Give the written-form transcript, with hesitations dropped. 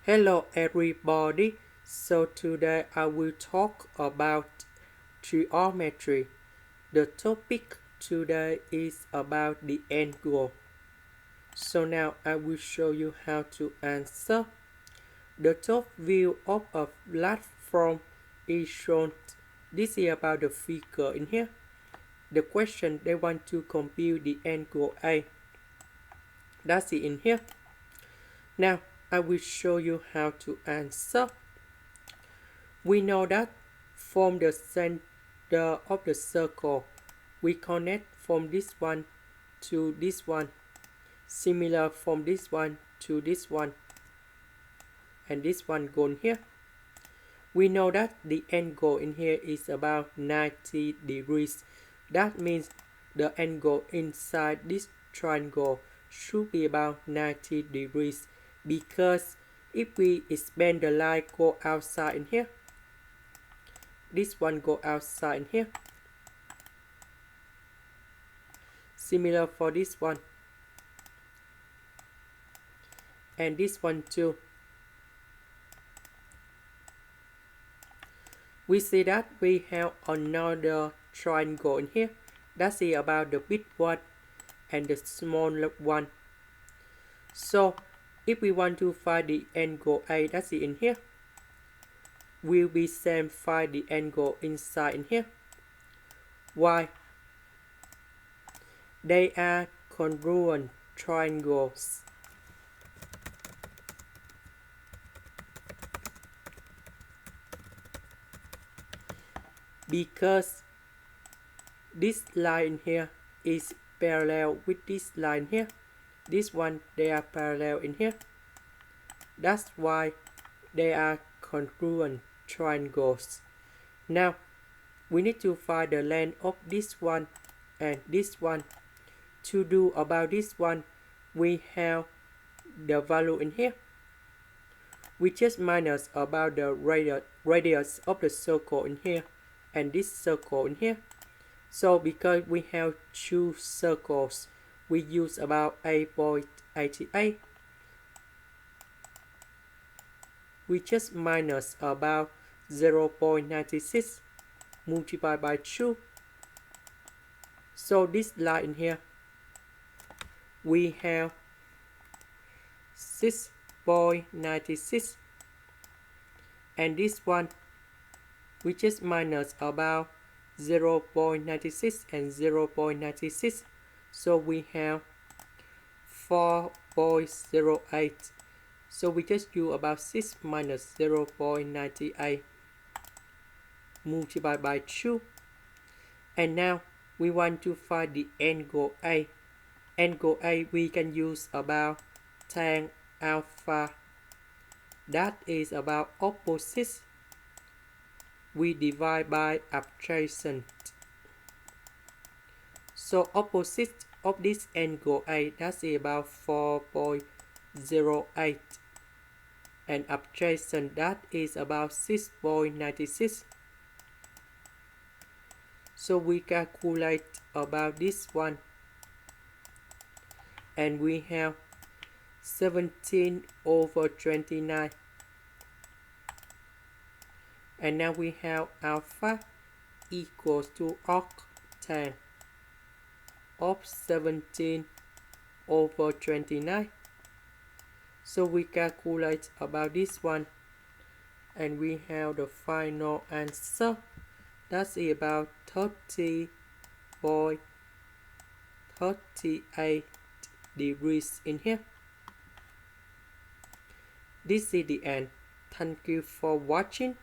Hello everybody. So today I will talk about geometry. The topic today is about the angle. So now I will show you how to answer. The top view of a platform is shown. This is about the figure in here. The question they want to compute the angle A. That's it in here. Now I will show you how to answer. We know that from the center of the circle, we connect from this one to this one, similar from this one to this one, and this one gone here. We know that the angle in here is about 90 degrees. That means the angle inside this triangle should be about 90 degrees, because if we expand the line go outside in here, this one go outside in here. Similar for this one. And this one too. We see that we have another triangle in here. That's about the big one and the small one. So if we want to find the angle A, that's it in here, will be same find the angle inside in here. Why? They are congruent triangles. Because this line here is parallel with this line here. This one, they are parallel in here. That's why they are congruent triangles. Now we need to find the length of this one and this one. To do about this one, we have the value in here. We just minus about the radius of the circle in here and this circle in here. So because we have two circles, we use about 8.88. We just minus about 0.96 multiplied by 2. So this line in here, we have 6.96, and this one we just minus about 0.96 and 0.96, so we have 4.08. So we just use about 6 minus 0.98 multiplied by 2. And now we want to find the angle A. Angle A, we can use about tan alpha. That is about opposite. We divide by adjacent. So opposite of this angle A, that's about 4.08. And adjacent, that is about 6.96. So we calculate about this one. And we have 17/29. And now we have alpha equals to arctan of 17/29. So we calculate about this one, and we have the final answer. That's about 30.38 degrees in here. This is the end. Thank you for watching.